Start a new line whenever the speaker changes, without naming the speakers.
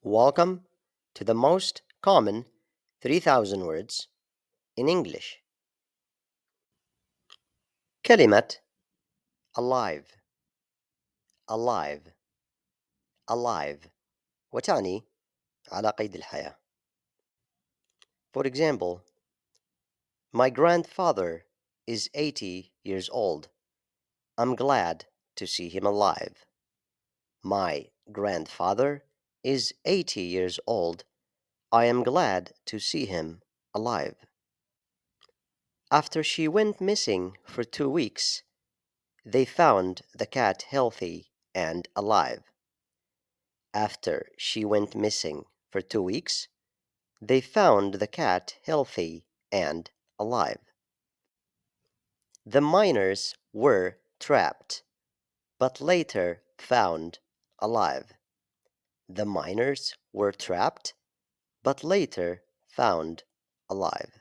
Welcome to the most common 3000 words in English. كلمة alive alive alive وتعني على قيد الحياة. For example, my grandfather is 80 years old. I'm glad to see him alive. My grandfather is 80 years old. I am glad to see him alive. After she went missing for 2 weeks, they found the cat healthy and alive. After she went missing for 2 weeks, they found the cat healthy and alive. The miners were trapped, but later found alive. The miners were trapped, but later found alive.